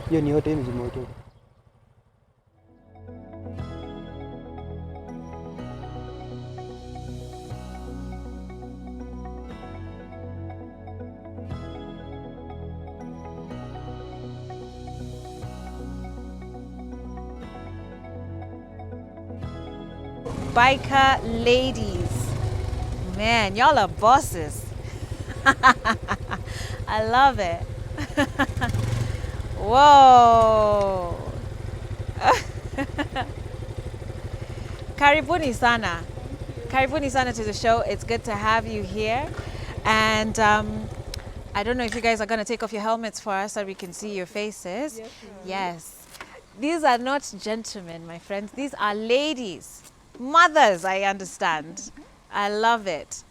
hiyo ni yote mzimoto. Biker ladies. Man, y'all are bosses. I love it. Whoa. Karibuni sana. Karibuni sana to the show. It's good to have you here. And I don't know if you guys are going to take off your helmets for us so we can see your faces. Yes. These are not gentlemen, my friends. These are ladies. Mothers, I understand. I love it.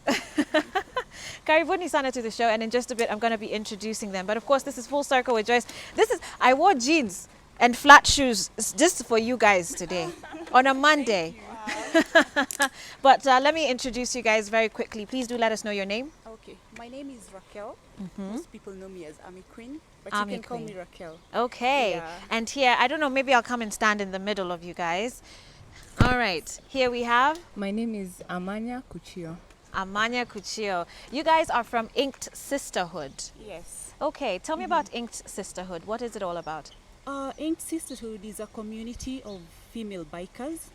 Karibuni sana to the show, and in just a bit I'm going to be introducing them. But of course, this is Full Circle with Joyce. I wore jeans and flat shoes just for you guys today on a Monday. But let me introduce you guys very quickly. Please do let us know your name. Okay, my name is Raquel. Most people know me as Army Queen, but Army you can call Queen. me Raquel. Okay. Yeah. And here, I don't know, maybe I'll come and stand in the middle of you guys. All right. Here we have My name is Amanya Kuchio. Amanya Kuchio. You guys are from Inked Sisterhood. Yes. Okay, tell me about Inked Sisterhood. What is it all about? Inked Sisterhood is a community of female bikers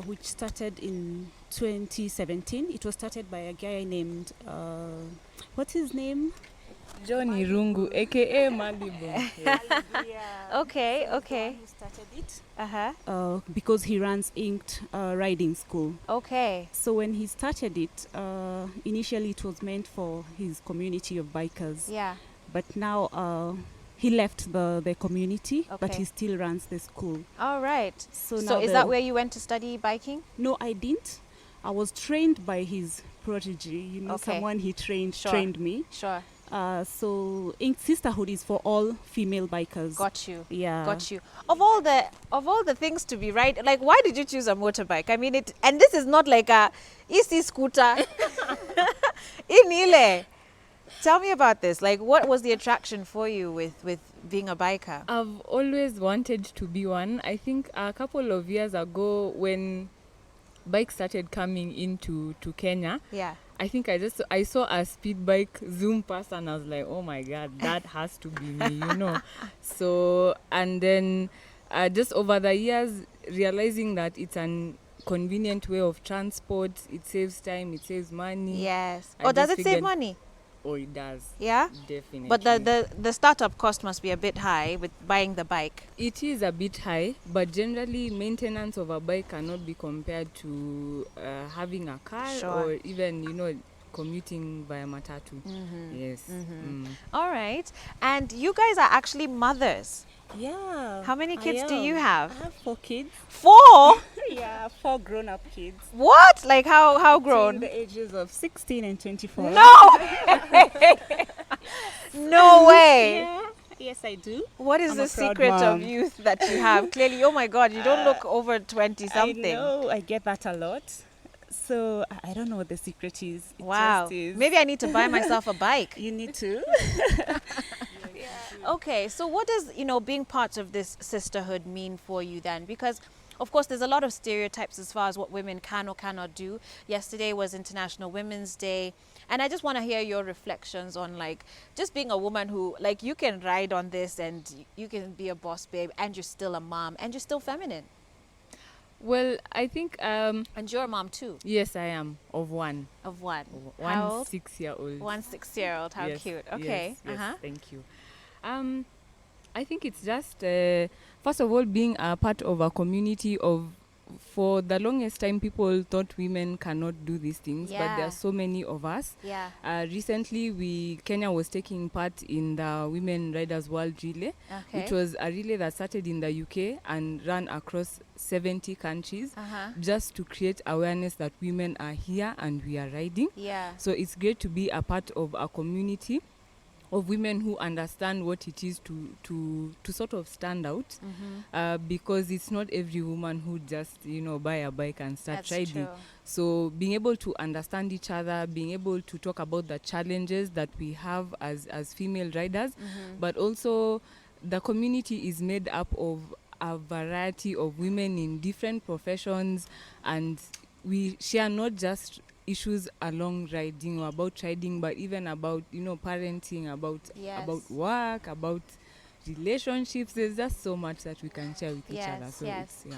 which started in 2017. It was started by a guy named, what's his name? Johnny Rungu, aka Malibu. Yes. Okay, He's the okay. one who started it Uh-huh. because he runs Inked Riding School. Okay. So when he started it, initially it was meant for his community of bikers. Yeah. But now he left the community, but Okay. he still runs the school. All right. So So now is that where you went to study biking? No, I didn't. I was trained by his protege. You know, Okay. someone he Sure. trained me. Sure. So Inked Sisterhood is for all female bikers. Got you. Yeah. Got you. Of all the things to be right, like why did you choose a motorbike? I mean it, and this is not like a easy scooter. Inile. Tell me about this. Like what was the attraction for you with being a biker? I've always wanted to be one. I think a couple of years ago when bikes started coming into Kenya, Yeah. I think I saw a speed bike zoom past and I was like, oh my God, that has to be me, you know. So, and then just over the years, realizing that it's an convenient way of transport, it saves time, it saves money. Yes. I Or does just it save figured- money? Oh, it does. Yeah? Definitely. But the startup cost must be a bit high with buying the bike. It is a bit high, but generally maintenance of a bike cannot be compared to having a car Sure. or even, you know, commuting via matatu. Yes. All right. And you guys are actually mothers. Yeah. How many I kids do you am. have? I have 4 kids. 4? Yeah, 4 grown-up kids. What? Like how Between grown? the ages of 16 and 24. No! No way. Yeah. Yes, I do. What is I'm the a proud secret of mom. youth that you have? Clearly, oh my God, you don't look over 20 something. I know. I get that a lot. So I don't know what the secret is. It Wow. just is. Maybe I need to buy myself a bike. You need to. Okay, so what does, being part of this sisterhood mean for you then? Because, of course, there's a lot of stereotypes as far as what women can or cannot do. Yesterday was International Women's Day. And I just want to hear your reflections on, like, just being a woman who, like, you can ride on this and you can be a boss babe and you're still a mom and you're still feminine. Well, I think And you're a mom too, yes, I am of one. of one. One How old? 6-year-old. 1 6-year-old. How Yes, cute. Okay. Yes, yes, Uh-huh. thank you. I think it's just first of all being a part of a community of. For the longest time, people thought women cannot do these things, but there Yeah. are so many of us. Yeah. Recently, Kenya was taking part in the Women Riders World Relay, Okay. which was a relay that started in the UK and ran across 70 countries, Uh-huh. just to create awareness that women are here and we are riding. Yeah. So it's great to be a part of a community of women who understand what it is to sort of stand out, because it's not every woman who just buy a bike and start That's riding. true. So being able to understand each other, being able to talk about the challenges that we have as female riders, but also the community is made up of a variety of women in different professions, and we share not just issues along riding or about riding, but even about parenting, about Yes. work, about relationships. There's just so much that we can share with each other. Yes, So yes. it's,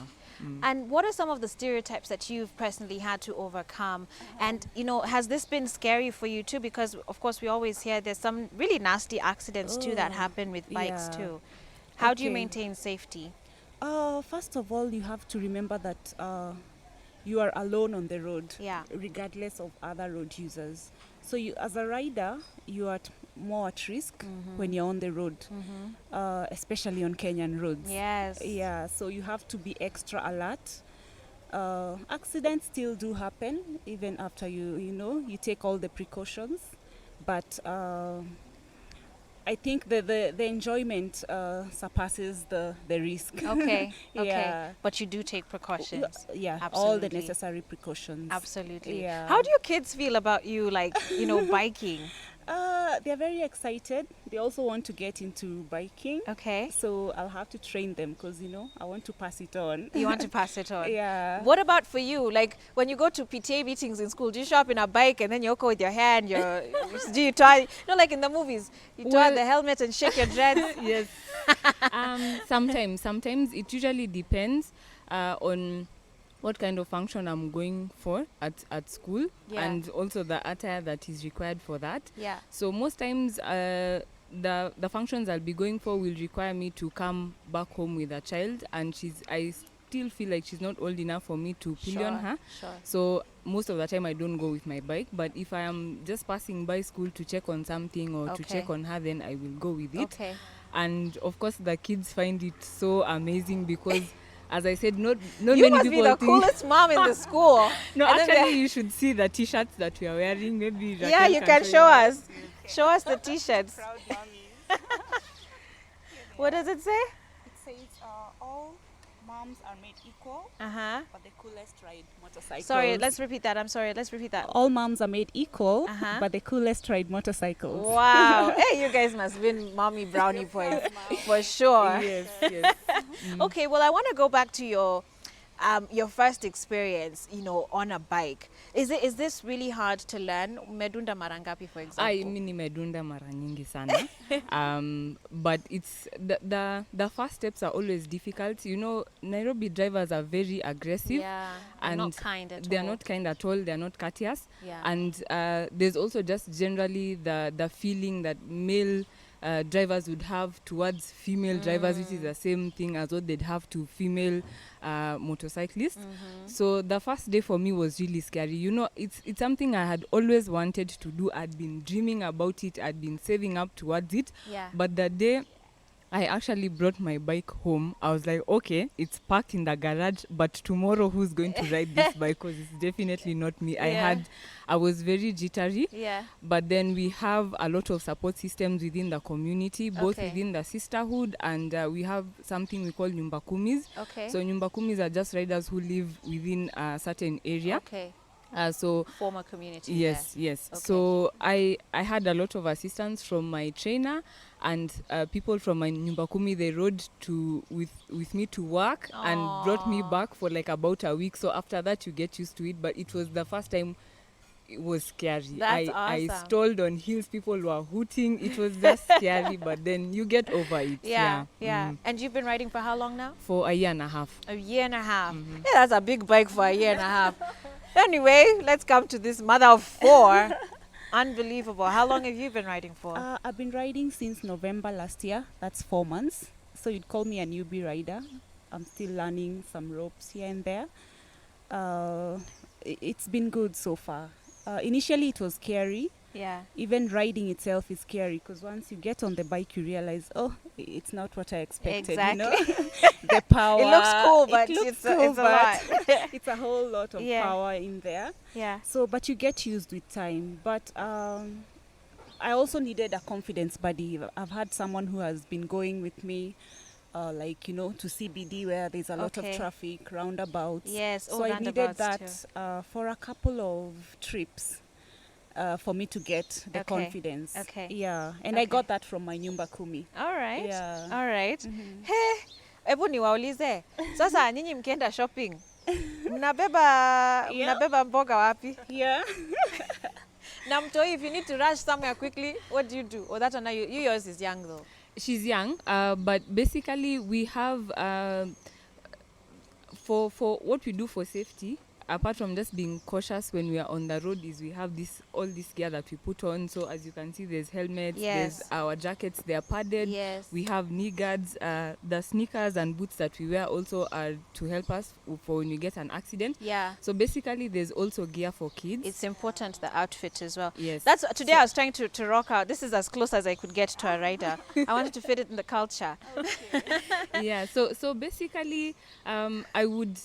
And what are some of the stereotypes that you've personally had to overcome? And, has this been scary for you too? Because, of course, we always hear there's some really nasty accidents too that happen with bikes yeah. too. How do you Okay. maintain safety? First of all, you have to remember that you are alone on the road, Yeah. regardless of other road users. So you, as a rider, you are more at risk when you're on the road, especially on Kenyan roads. Yes. Yeah, so you have to be extra alert. Accidents still do happen even after you take all the precautions, but I think the enjoyment surpasses the risk. Okay. Okay. Yeah. But you do take precautions. Yeah, all Absolutely. the necessary precautions. Absolutely. Yeah. How do your kids feel about you, biking? They're very excited. They also want to get into biking. Okay. So I'll have to train them because, I want to pass it on. You want to pass it on. Yeah. What about for you? Like when you go to PTA meetings in school, do you show up in a bike and then you go with your hand? Do you tie? Like in the movies, you tie Well- the helmet and shake your dreads. yes. Sometimes it usually depends on what kind of function I'm going for at school, Yeah. and also the attire that is required for that. Yeah. So most times the functions I'll be going for will require me to come back home with a child, and I still feel like she's not old enough for me to pillion her. Sure. So most of the time I don't go with my bike, but if I am just passing by school to check on something or to Okay. check on her, then I will go with it. Okay. And of course the kids find it so amazing because as I said, not You many must people be the think. coolest mom in the school. No, And then actually, you should see the T-shirts that we are wearing. Maybe Yeah, Raquel you can show us. Show us the T-shirts. Proud mommies. What does it say? It says all moms are made equal, Uh-huh. but the coolest ride motorcycles. Sorry, let's repeat that. I'm sorry. Let's repeat that. All moms are made equal, Uh-huh. but the coolest ride motorcycles. Wow. Hey, you guys must win mommy brownie points for sure. Yes, yes. Okay, well, I want to go back to your first experience, on a bike. Is this really hard to learn? Medunda marangapi, for example. Mi nimedunda mara nyingi sana. But it's the first steps are always difficult. Nairobi drivers are very aggressive. Yeah, they're and not kind at all. they're not kind at all. They're not courteous. Yeah. And there's also just generally the feeling that male drivers would have towards female drivers, which is the same thing as what they'd have to female motorcyclists. So the first day for me was really scary. It's something I had always wanted to do. I'd been dreaming about it. I'd been saving up towards it. Yeah. But the day I actually brought my bike home, I was like, okay, it's parked in the garage, but tomorrow who's going to ride this bike? Because it's definitely not me. Yeah. I was very jittery. Yeah. But then we have a lot of support systems within the community, both Okay. within the sisterhood, and we have something we call nyumba kumis. Okay. So nyumba kumis are just riders who live within a certain area. Okay. So Former community. yes, yes. Okay. So I had a lot of assistance from my trainer and people from my nyumba kumi. They rode with me to work and brought me back for like about a week. So after that you get used to it, but it was the first time. It was scary. That's I awesome. stalled on hills. People were hooting. It was just scary, but then you get over it. Yeah. Mm. And you've been riding for how long now? For a year and a half. A year and a half. Yeah, that's a big bike for a year and a half. Anyway, let's come to this mother of 4. Unbelievable. How long have you been riding for? I've been riding since November last year. That's 4 months. So you'd call me a newbie rider. I'm still learning some ropes here and there. It's been good so far. Initially, it was scary. Yeah. Even riding itself is scary because once you get on the bike, you realize, oh, it's not what I expected. The power. It looks cool, but looks it's cool, a lot. it's a whole lot of Yeah. power in there. Yeah. So, but you get used with time. But I also needed a confidence buddy. I've had someone who has been going with me, like, you know, to CBD where there's a lot of Okay. traffic, roundabouts. Yes, So I needed roundabouts that for a couple of trips for me to get the Okay. confidence. Okay. Yeah, and I Okay. got that from my nyumba kumi. All right. Yeah. All right. He, hebu niwaulize. Sasa nyinyi mkienda shopping. Mnabeba mboga wapi? Yeah. Na mtoi, if you need to rush somewhere quickly, what do you do? Or that one, yours is young though. She's young, but basically we have for what we do for safety, apart from just being cautious when we are on the road, is we have all this gear that we put on. So as you can see, there's helmets, Yes. there's our jackets, they are padded. Yes. We have knee guards, the sneakers and boots that we wear also are to help us for when we get an accident. Yeah. So basically there's also gear for kids. It's important, the outfit as well. Yes. That's today I was trying to rock out. This is as close as I could get to a rider. I wanted to fit it in the culture. Yeah, so basically I would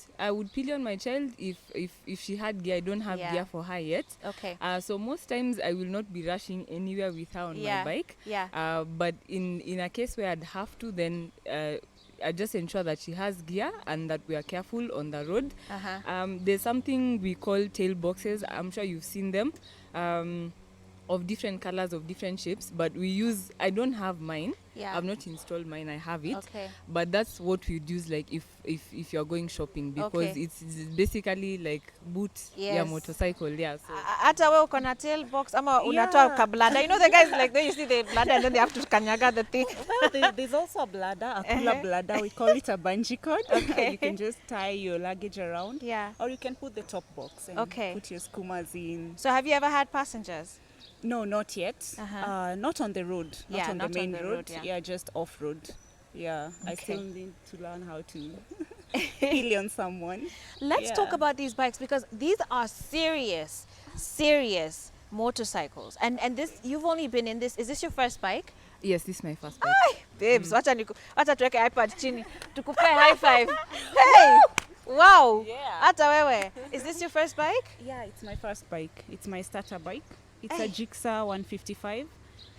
pillion my child if she had gear. I don't have Yeah. gear for her yet. Okay. So most times I will not be rushing anywhere with her on Yeah. my bike. Yeah. But in a case where I'd have to, then I just ensure that she has gear and that we are careful on the road. There's something we call tail boxes. I'm sure you've seen them. Of different colors, of different shapes, but I don't have mine. Yeah. I've not installed mine, I have it. Okay. But that's what we'd use, like if you're going shopping, because Okay. it's basically like boot, yeah, Yes. motorcycle, yeah. So Hata wewe uko na tail box ama unatoa kablada. You know the guys like they you see the bladder and then they have to kanyaga the thing. Well, there's also a bladder, a cooler bladder. We call it a bungee cord. Okay. You can just tie your luggage around. Yeah. Or you can put the top box and Okay. put your skumas in. So have you ever had passengers? No, not yet. Not on the road. Not Yeah, on not the on main the road, road. yeah. Just off road. Yeah, I Okay. still need to learn how to pillion someone. Let's talk Yeah. about these bikes because these are serious motorcycles. And this, you've only been in this. Is this your first bike? yes, this is my first bike. Ay, babes, wacha tuweke iPad chini. Tukupe high five. Hey! Wow. Yeah. Hata wewe. Is this your first bike? Yeah, it's my first bike. It's my starter bike. It's Hey. a Jigsaw 155.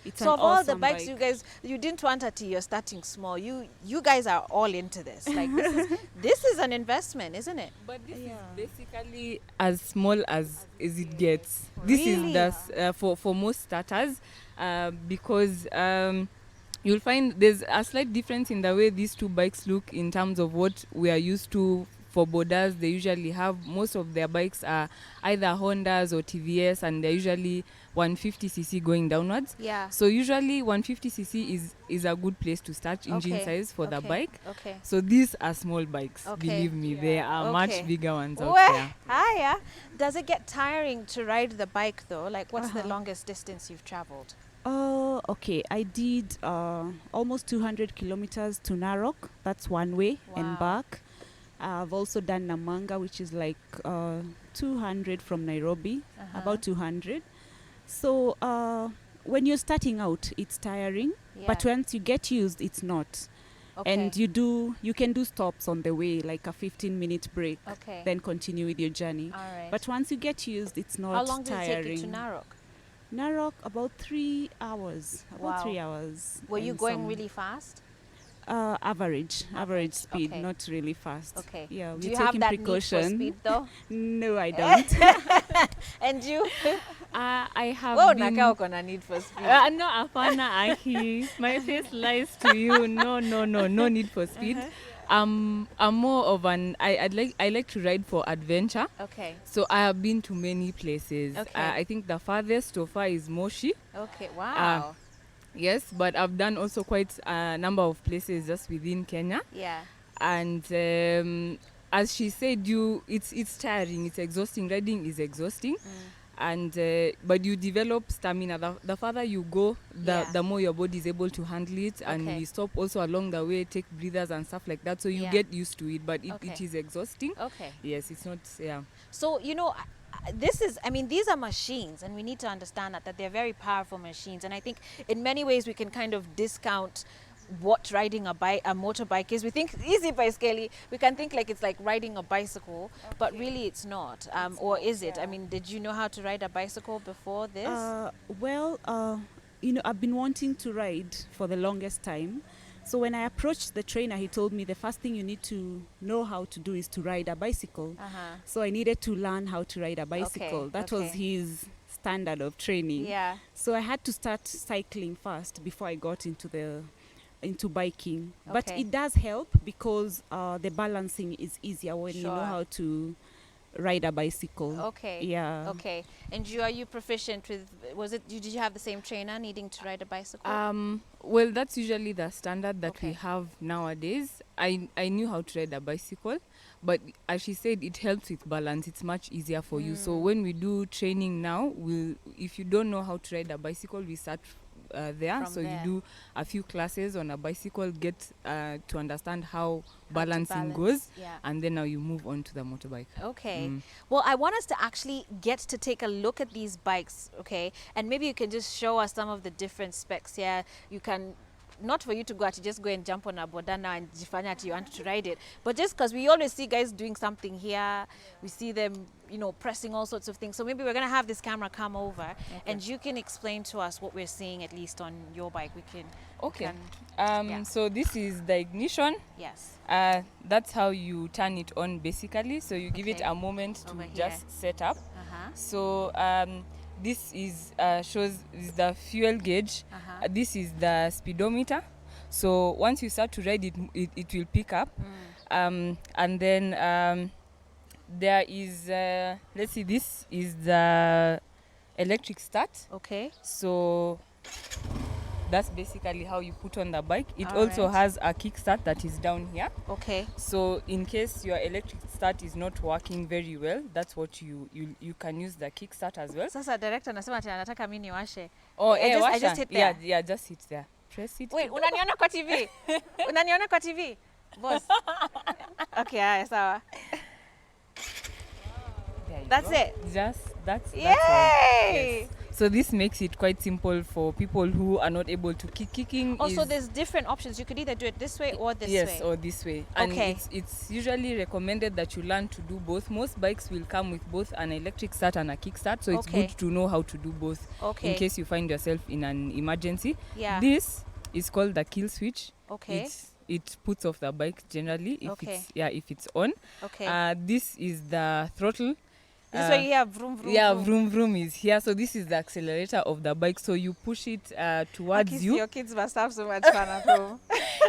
It's So an of all the awesome bikes bike. you didn't want her to, you're starting small. You guys are all into this. Like this is an investment, isn't it? But this Yeah. is basically as small as it gets. This Really? is for most starters, because you'll find there's a slight difference in the way these two bikes look in terms of what we are used to. For boarders, they usually have, most of their bikes are either Hondas or TVS, and they're usually 150cc going downwards. Yeah. So usually 150cc is a good place to start engine Okay, size for the okay, bike. Okay. So these are small bikes. Okay. Believe me, there are Okay. much bigger ones out Weh, there. hiya. Does it get tiring to ride the bike though? Like what's the longest distance you've traveled? Oh, okay. I did almost 200 kilometers to Narok. That's one way and Wow. back. I've also done Namanga, which is like 200 from Nairobi, about 200. So when you're starting out, it's tiring. But Yeah. once you get used, it's not. Okay. And you can do stops on the way, like a 15-minute break, Okay. then continue with your journey. All right. But once you get used, it's not how long did tiring. it take you to Narok? Narok, about 3 hours. About Wow. 3 hours. Were you and going some- really fast? average speed, okay. not really fast. Okay. Yeah, Do we're you have taking that precaution. need for speed though? No, I don't. And you? I have Oh, been... nakaa uko na need for speed. No, apana, Ahi. My face lies to you. No need for speed. I'm more of I like to ride for adventure. Okay. So I have been to many places. Okay. I think the farthest so far is Moshi. Okay. Wow. Yes, but I've done also quite a number of places just within Kenya. Yeah. And as she said, it's tiring, it's exhausting. Riding is exhausting. And but you develop stamina. The further you go, the more your body is able to handle it. And Okay. you stop also along the way, take breathers and stuff like that. So you Yeah. get used to it, but it Okay. is exhausting. Okay. Yes, it's not, yeah. So, you know, these are machines, and we need to understand that they're very powerful machines. And I think in many ways we can kind of discount what riding a motorbike is. We think easy bicycle, we can think like it's like riding a bicycle, but really it's not. Or is it? I mean, did you know how to ride a bicycle before this? Well, I've been wanting to ride for the longest time. So when I approached the trainer, he told me the first thing you need to know how to do is to ride a bicycle. So I needed to learn how to ride a bicycle. That was his standard of training. Yeah. So I had to start cycling first before I got into biking. But Okay. it does help because the balancing is easier when you know Sure. how to ride a bicycle. Okay. Yeah. Okay. And are you proficient with, did you have the same trainer needing to ride a bicycle? Well, that's usually the standard that we Okay. have nowadays. I knew how to ride a bicycle, but as she said, it helps with balance. It's much easier for you. So when we do training now, if you don't know how to ride a bicycle, we start there. From So there. you do a few classes on a bicycle, get to understand how to balancing balance, goes, yeah. and then now you move on to the motorbike. Okay. Well, I want us to actually get to take a look at these bikes, okay? And maybe you can just show us some of the different specs here. You can, not for you to go out, just go and jump on a boda now and define that you want to ride it. But just because we always see guys doing something here, we see them, pressing all sorts of things. So maybe we're going to have this camera come over and you can explain to us what we're seeing, at least on your bike. We can. Okay. Yeah. So this is the ignition. Yes. That's how you turn it on basically. So you give it Okay. a moment to Over here. just set up. Uh-huh. So this is shows is the fuel gauge. Uh-huh. This is the speedometer. So once you start to ride it, it will pick up. And then there is let's see. This is the electric start. Okay. So that's basically how you put on the bike. It All also right. has a kickstart that is down here. Okay. So in case your electric start is not working very well, that's what you can use the kickstart as well. Sasa director anasema ati anataka mimi niwashe. Oh, I just hit there. Yeah, just hit there. Press it. Wait, unaniona kwa TV? Unaniona kwa TV? Boss. Okay, haya sawa. There you That's go. it. That's all. Yay! Yes. So this makes it quite simple for people who are not able to kicking. Also, is- there's different options. You could either do it this way or this yes, way. or this way. And Okay. it's usually recommended that you learn to do both. Most bikes will come with both an electric start and a kickstart, so it's Okay. good to know how to do both Okay. in case you find yourself in an emergency. Yeah. This is called the kill switch. Okay. It puts off the bike generally if Okay. if it's on. Okay. This is the throttle. This is where you have vroom vroom. Yeah, vroom. vroom vroom is here. So this is the accelerator of the bike. So you push it towards you. Your kids must have so much fun at home.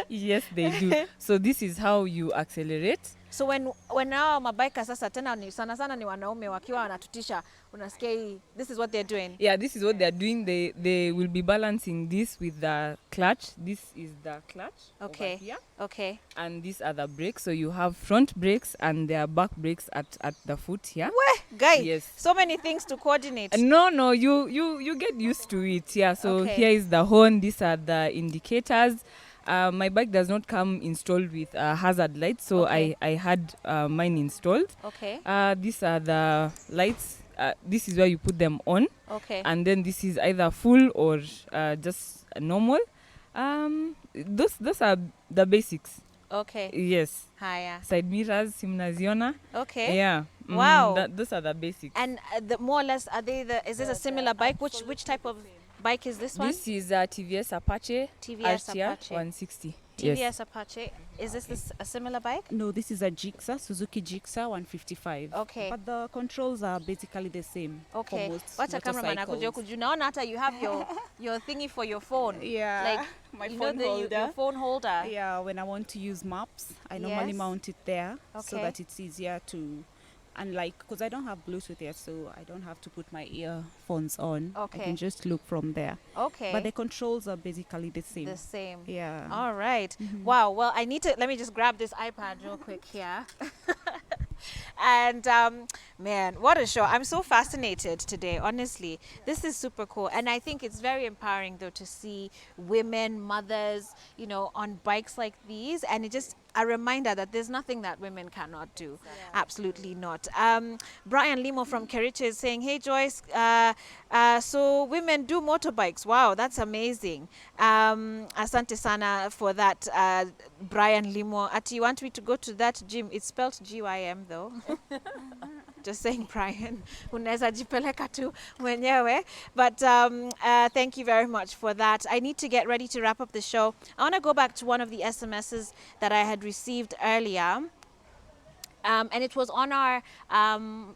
Yes, they do. So this is how you accelerate. So when now mabika sasa tena ni sana sana ni wanaume wakiwa wanatutisha, unasikia hii, this is what they're doing. Yeah, this is what they're doing. They will be balancing this with the clutch. This is the clutch Okay. over here. Okay. And these are the brakes. So you have front brakes and there are back brakes at the foot here. Guy, Yes. so many things to coordinate. No, you get used to it. Yeah. So Okay. here is the horn. These are the indicators. My bike does not come installed with hazard lights, so Okay. I had mine installed. Okay. These are the lights. This is where you put them on, Okay. and then this is either full or just normal. Those are the basics. Okay. Yes. Haya. Side mirrors, simnaziona. Okay. Yeah. Wow. Those are the basics. And the more or less, is this a similar bike? Which type of bike is this one? This is a TVS Apache TVS RTR Apache. 160. TVS Yes. Apache. Is this a similar bike? No, this is a Gixxer, Suzuki Gixxer 155. Okay. But the controls are basically the same. Okay. For most Wacha cameraman akuja motorcycles. huku juu. Naona hata you have your thingy for your phone. Yeah, Like my you phone know holder. your phone holder. Yeah, when I want to use maps, I normally Yes. mount it there so Okay. that it's easier to, and like, because I don't have Bluetooth yet, so I don't have to put my earphones on. Okay. I can just look from there. Okay. But the controls are basically the same. the same. Yeah. All right. Wow. Well, let me just grab this iPad real quick here. And man, what a show. I'm so fascinated today, honestly. This is super cool. And I think it's very empowering, though, to see women, mothers, on bikes like these. And it just a reminder that there's nothing that women cannot do. Absolutely not. Brian Limo from Kericho is saying, hey, Joyce, so women do motorbikes. Wow, that's amazing. Asante sana for that, Brian Limo. Ati, you want me to go to that gym? It's spelled GYM, though. just saying Brian, unaweza jipeleka tu mwenyewe. But thank you very much for that. I need to get ready to wrap up the show. I want to go back to one of the SMSs that I had received earlier. And it was on our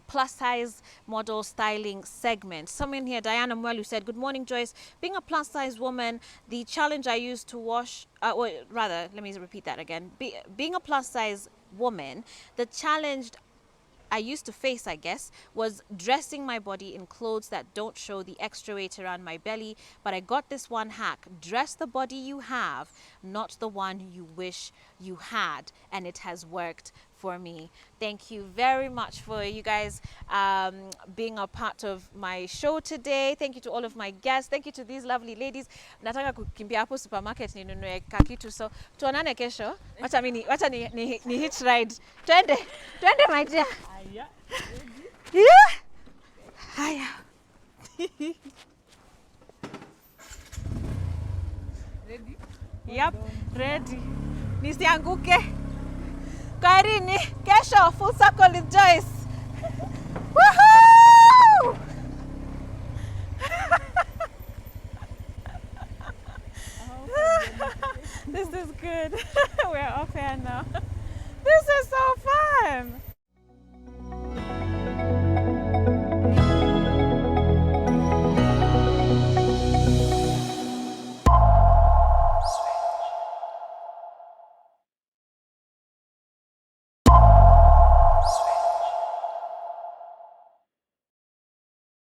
plus size model styling segment. Someone here, Diana Mwelu, said, "Good morning, Joyce. Being a plus size woman, the challenge I used to wash, or rather, let me repeat that again. Being a plus size woman, the challenge I used to face, I guess, was dressing my body in clothes that don't show the extra weight around my belly. But I got this one hack. Dress the body you have, not the one you wish you had. And it has worked for me." Thank you very much for you guys being a part of my show today. Thank you to all of my guests. Thank you to these lovely ladies. Nataka kukimbia hapo supermarket ninunue kakitu, so tuonane kesho. Wacha ni hitch ride. Twende my dear. Yeah. Haya. Ready? Yep, ready. Nisianguke. Kwaherini, kesho full circle with Joyce. Woohoo! This is good. We're off air now. This is so fun.